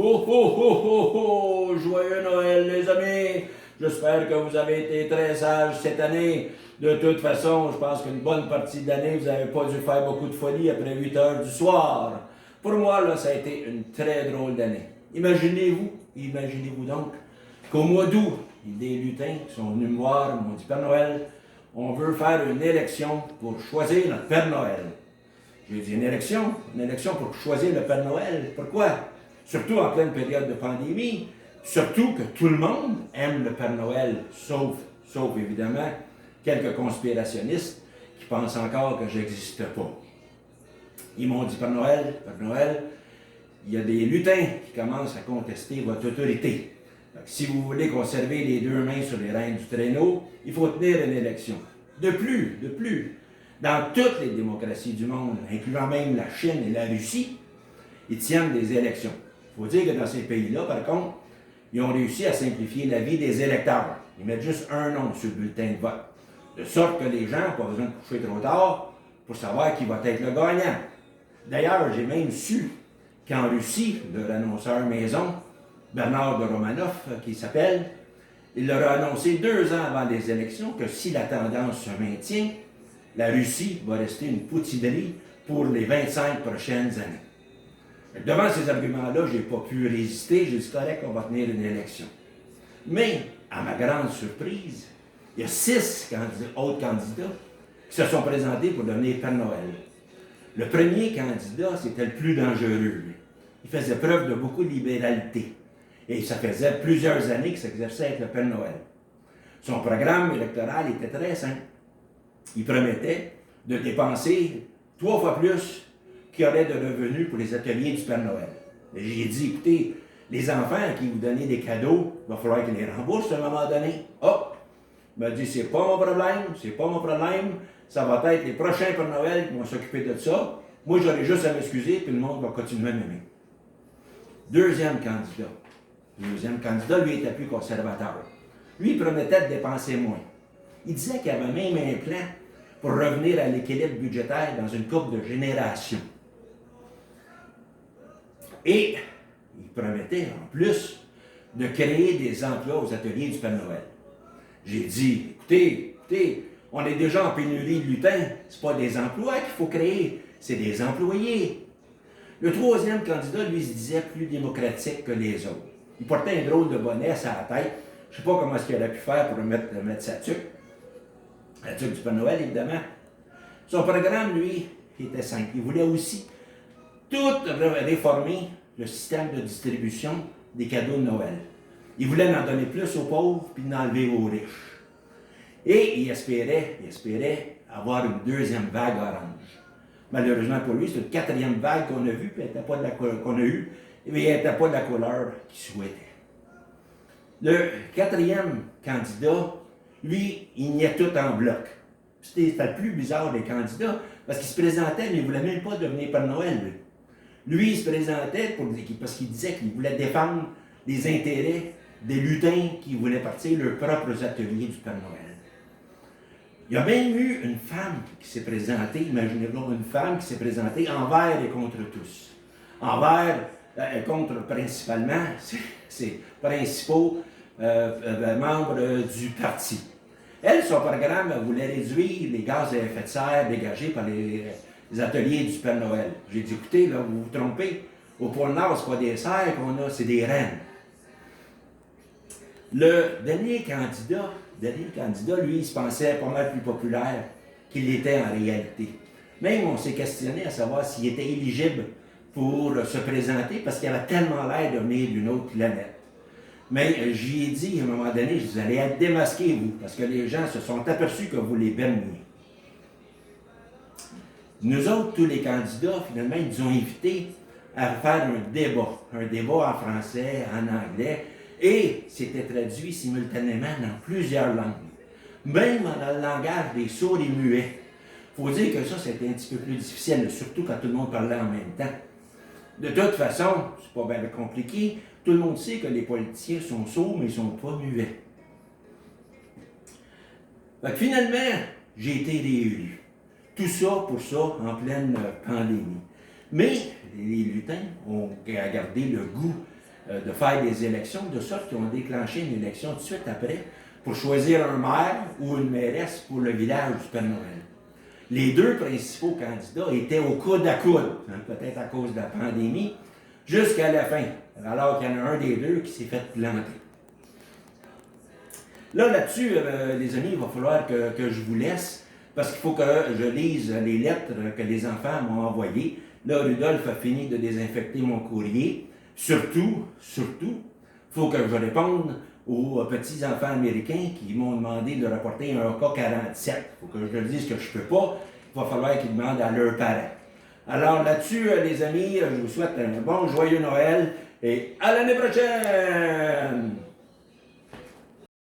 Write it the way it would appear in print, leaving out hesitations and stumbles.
Oh, oh, oh, oh, oh! Joyeux Noël, les amis! J'espère que vous avez été très sages cette année. De toute façon, je pense qu'une bonne partie de l'année, vous n'avez pas dû faire beaucoup de folie après 8 heures du soir. Pour moi, là, ça a été une très drôle d'année. Imaginez-vous donc qu'au mois d'août, il y a des lutins qui sont venus me voir, ils m'ont dit, Père Noël, on veut faire une élection pour choisir notre Père Noël. J'ai dit, une élection pour choisir le Père Noël. Pourquoi? Surtout en pleine période de pandémie, surtout que tout le monde aime le Père Noël, sauf évidemment quelques conspirationnistes qui pensent encore que je n'existe pas. Ils m'ont dit, Père Noël, il y a des lutins qui commencent à contester votre autorité. Donc, si vous voulez conserver les deux mains sur les rênes du traîneau, il faut tenir une élection. De plus, dans toutes les démocraties du monde, incluant même la Chine et la Russie, ils tiennent des élections. Il faut dire que dans ces pays-là, par contre, ils ont réussi à simplifier la vie des électeurs. Ils mettent juste un nom sur le bulletin de vote. De sorte que les gens n'ont pas besoin de coucher trop tard pour savoir qui va être le gagnant. D'ailleurs, j'ai même su qu'en Russie, leur annonceur maison, Bernard de Romanov, qui s'appelle, il leur a annoncé 2 ans avant les élections que si la tendance se maintient, la Russie va rester une poutinerie pour les 25 prochaines années. Devant ces arguments-là, je n'ai pas pu résister, j'ai dit correct, on va tenir une élection. Mais, à ma grande surprise, il y a 6 autres candidats qui se sont présentés pour devenir Père Noël. Le premier candidat, c'était le plus dangereux, lui. Il faisait preuve de beaucoup de libéralité. Et ça faisait plusieurs années qu'il s'exerçait avec le Père Noël. Son programme électoral était très simple. Il promettait de dépenser 3 fois plus qu'il y aurait de revenus pour les ateliers du Père Noël. J'ai dit, écoutez, les enfants à qui vous donnez des cadeaux, il va falloir qu'ils les remboursent à un moment donné. Oh! Il m'a dit, c'est pas mon problème, ça va être les prochains Père Noël qui vont s'occuper de ça. Moi, j'aurai juste à m'excuser, puis le monde va continuer à m'aimer. Deuxième candidat, lui, était plus conservateur. Lui, il promettait de dépenser moins. Il disait qu'il y avait même un plan pour revenir à l'équilibre budgétaire dans une couple de générations. Et il promettait, en plus, de créer des emplois aux ateliers du Père Noël. J'ai dit, écoutez, on est déjà en pénurie de lutins, c'est pas des emplois qu'il faut créer, c'est des employés. Le troisième candidat, lui, se disait plus démocratique que les autres. Il portait un drôle de bonnet sur la tête. Je ne sais pas comment est-ce qu'il aurait pu faire pour mettre sa tuque. La tuque du Père Noël, évidemment. Son programme, lui, était simple. Il voulait aussi tout réformer le système de distribution des cadeaux de Noël. Il voulait en donner plus aux pauvres puis en enlever aux riches. Et il espérait avoir une deuxième vague orange. Malheureusement pour lui, c'est une 4e vague qu'on a vue, puis elle n'était pas de la couleur qu'il souhaitait. Le 4e candidat, lui, il niait tout en bloc. C'était le plus bizarre des candidats, parce qu'il se présentait, mais il ne voulait même pas devenir Père Noël, lui. Lui, il se présentait parce qu'il disait qu'il voulait défendre les intérêts des lutins qui voulaient partir leurs propres ateliers du Père Noël. Il y a même eu une femme qui s'est présentée, imaginez-vous, une femme qui s'est présentée envers et contre tous. Contre principalement ses principaux membres du parti. Elle, son programme voulait réduire les gaz à effet de serre dégagés par les ateliers du Père Noël. J'ai dit, écoutez, là, vous vous trompez. Au pôle Nord, ce n'est pas des serres qu'on a, c'est des rennes. Le dernier candidat, lui, il se pensait pas mal plus populaire qu'il l'était en réalité. Même, on s'est questionné à savoir s'il était éligible pour se présenter parce qu'il avait tellement l'air de venir d'une autre planète. Mais j'y ai dit à un moment donné, je vous allez être démasqués, vous, parce que les gens se sont aperçus que vous les berniez. Nous autres, tous les candidats, finalement, ils nous ont invités à faire un débat en français, en anglais, et c'était traduit simultanément dans plusieurs langues, même dans le langage des sourds et muets. Il faut dire que ça, c'était un petit peu plus difficile, surtout quand tout le monde parlait en même temps. De toute façon, c'est pas bien compliqué, tout le monde sait que les politiciens sont sourds, mais ils ne sont pas muets. Donc, finalement, j'ai été réélu. Tout ça pour ça, en pleine pandémie. Mais les lutins ont gardé le goût de faire des élections, de sorte qu'ils ont déclenché une élection tout de suite après pour choisir un maire ou une mairesse pour le village du Père Noël. Les deux principaux candidats étaient au coude à coude, hein, peut-être à cause de la pandémie, jusqu'à la fin, alors qu'il y en a un des deux qui s'est fait planter. Là-dessus, les amis, il va falloir que je vous laisse, parce qu'il faut que je lise les lettres que les enfants m'ont envoyées. Là, Rudolph a fini de désinfecter mon courrier. Surtout, il faut que je réponde aux petits-enfants américains qui m'ont demandé de rapporter un AK-47. Il faut que je leur dise que je ne peux pas. Il va falloir qu'ils demandent à leurs parents. Alors là-dessus, les amis, je vous souhaite un bon, joyeux Noël et à l'année prochaine!